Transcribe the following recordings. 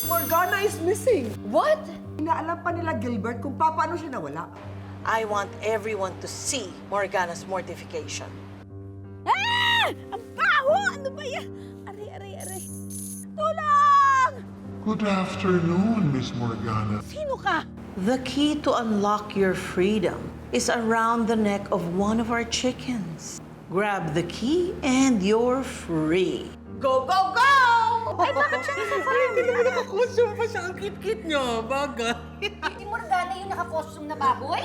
Morgana is missing. What? Inaalam pa nila Gilbert kung paano siya nawala. I want everyone to see Morgana's mortification. Ah! Ang baho! Ano ba yan? Aray. Tulong! Good afternoon, Miss Morgana. Sino ka? The key to unlock your freedom is around the neck of one of our chickens. Grab the key and you're free. Go, go, go! Ay, bakit siya nasa farm? Hindi naman nakakostume pa siya. Ang kit-kit niya. Bagay. Si Morgana yung naka-costume na baboy?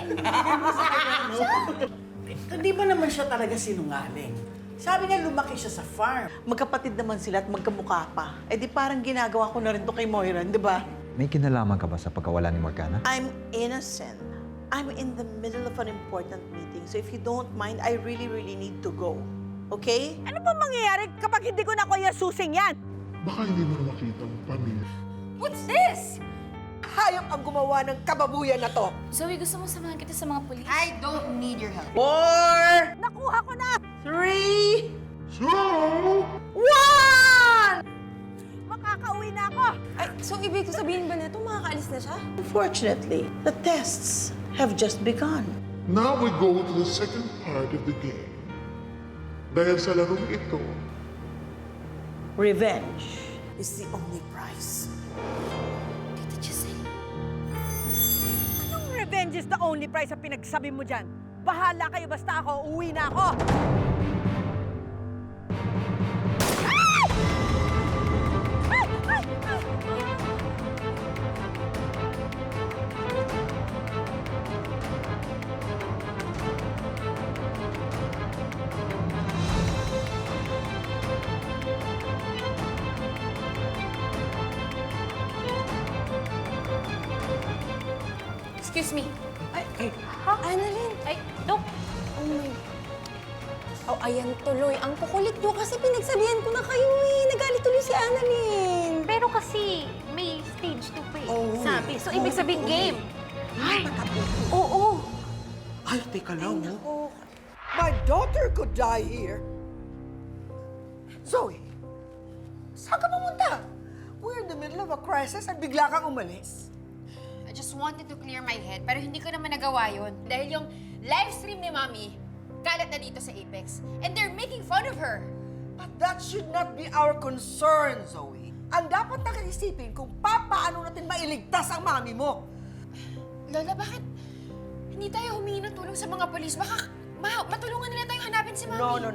Hindi ba naman siya talaga sinungaling? Sabi niya lumaki siya sa farm. Magkapatid naman sila at magkamukha pa. Eh di parang ginagawa ko na rin to kay Moiran, di ba? May kinalaman ka ba sa pagkawala ni Morgana? I'm innocent. I'm in the middle of an important meeting. So if you don't mind, I really need to go. Okay? Ano ba mangyayari kapag hindi ko nakuha yung susing yan? Baka hindi mo na makita ang pamilya. What's this? Hayop ang gumawa ng kababuyan na to. Zoe, gusto mo samahan kita sa mga pulis? I don't need your help. 4, Nakuha ko na! 3, So, 1! Makakauwi na ako! Ay, so ibig ko sabihin ba nito, makakaalis na siya? Unfortunately, the tests have just begun. now we go to the second part of the game. Dahil sa larong ito, Revenge is the only price. Tita Giselle. Anong revenge is the only price ang pinagsabi mo dyan? Bahala kayo, basta ako, uwi na ako! Excuse me. Ay, ha? Annalyn. Ay, Dok. Oh my... Oh, ayan tuloy. Ang kukulit nyo kasi pinagsabihan ko na kayo eh. Nagalit tuloy si Annalyn. Pero kasi may stage 2 pa eh. Oh, Sabi. So, ibig sabihin game. Oo. Ay, teka lang. My daughter could die here. Zoe, saan ka pumunta? We're in the middle of a crisis at bigla kang umalis. I just wanted to clear my head, pero hindi ko naman nagawa yun. Dahil yung live stream ni Mami, kalat na dito sa Apex. And they're making fun of her. But that should not be our concern, Zoe. Ang dapat natin isipin kung paano natin mailigtas ang mami mo. Lola, bakit hindi tayo humingi ng tulong sa mga polis? Baka matulungan nila tayong hanapin si Mami. No.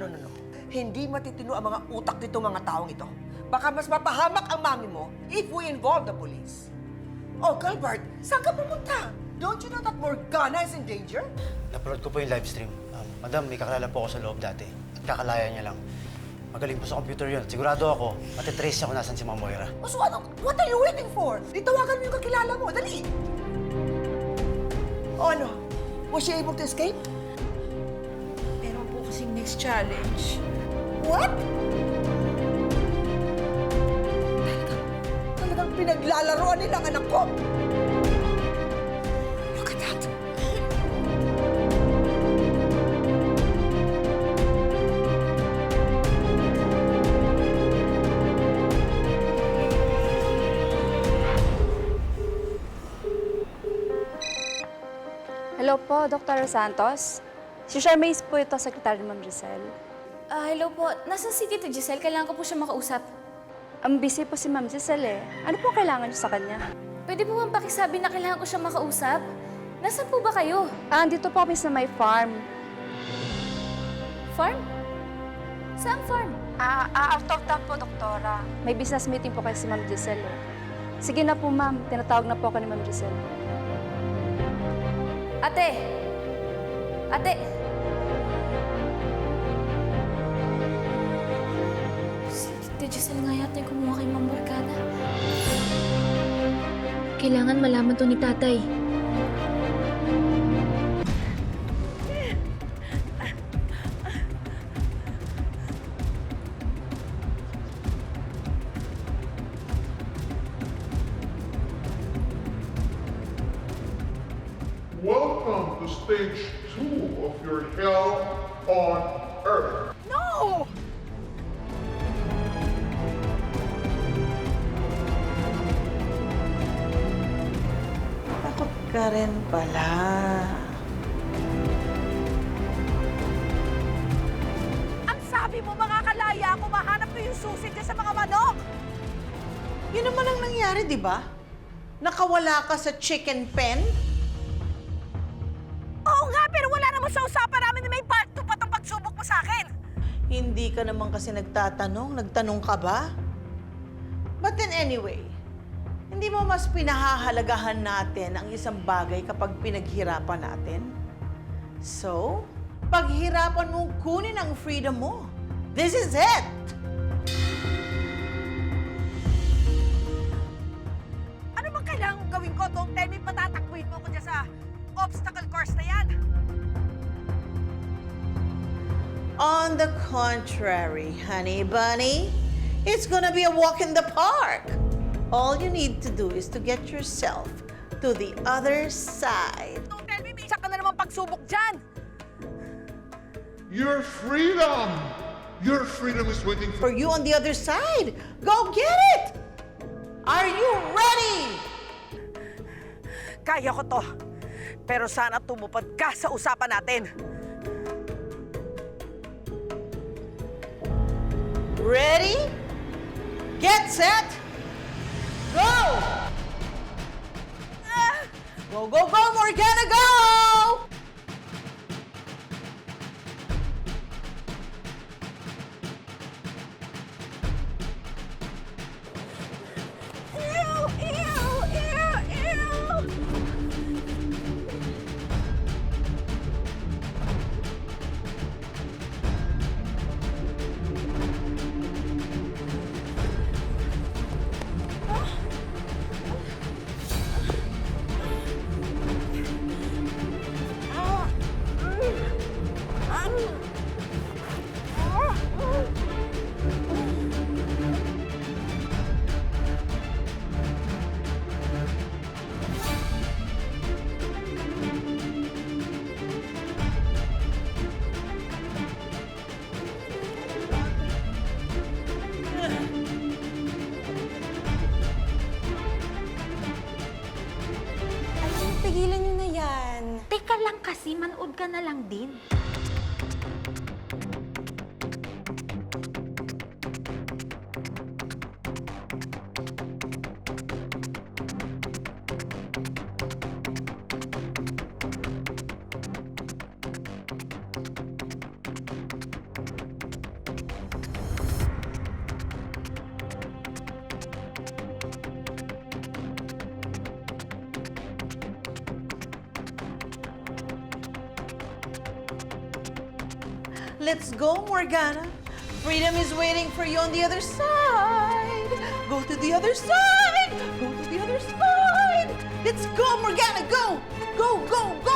Hindi matitino ang mga utak nito mga taong ito. Baka mas mapahamak ang mami mo if we involve the police. Oh, Gilbert, saan ka pumunta? Don't you know that Morgana is in danger? Napanood ko po yung live stream. Madam, may kakilala po ako sa loob dati. At kakalaya niya lang. Magaling po sa computer yun. Sigurado ako, matitrace niya kung nasan si Ma'am Moira. O so what are you waiting for? Ditawagan mo yung kakilala mo. Dali! O ano? Was she able to escape? Meron po kasing next challenge. What? Talagang pinaglalaroan nila ang anak ko. Look at that. Hello po, Dr. Santos. Si Charmaine po ito, Secretary ni Ma'am Giselle. Hello po. Nasaan si Tita Giselle? Kailangan ko po siya makausap. Ang busy po si Ma'am Giselle eh. Ano po kailangan niyo sa kanya? Pwede po bang pakisabi na kailangan ko siya makausap? Nasaan po ba kayo? Andito po kami sa may farm. Farm? Saan farm? Out of town po, Doktora. May business meeting po kayo si Ma'am Giselle eh. Sige na po, Ma'am. Tinatawag na po ako ni Ma'am Giselle. Ate! Ate! Si Tita Giselle nga yata yung kumuha kay Ma'am Morgana. Kailangan malaman to ni Tatay. welcome to stage 2 of your hell on earth. No! ka rin pala. Ang sabi mo, makakalaya ako, mahanap ko yung susi dyan sa mga manok! Yun naman ang nangyari, di ba? Nakawala ka sa chicken pen? Oo nga, pero wala naman sa usapan namin na may part 2 pa itong pagsubok mo sa akin! Hindi ka naman kasi nagtatanong. Nagtanong ka ba? But then anyway, hindi mo mas pinahahalagahan natin ang isang bagay kapag pinaghirapan natin? So, paghirapan mong kunin ang freedom mo. This is it! Ano bang kailangan kong gawin ko? Don't tell me patatakbuhin mo ko dyan sa obstacle course na yan! On the contrary, honey bunny, it's gonna be a walk in the park. All you need to do is to get yourself to the other side. Don't tell me may isa ka na naman pagsubok dyan! Your freedom! Your freedom is waiting for For you on the other side, go get it! Are you ready? Kaya ko to. Pero sana tumupad ka sa usapan natin. Ready? Get set! Go! Go, go, go, Morgana, go! Ew! Ew! Ew! Ew! Ay, pigilan niyo na yan. Teka lang kasi, manood ka na lang din. Let's go, Morgana. Freedom is waiting for you on the other side. Go to the other side. Go to the other side. Let's go, Morgana. Go. Go, go, go.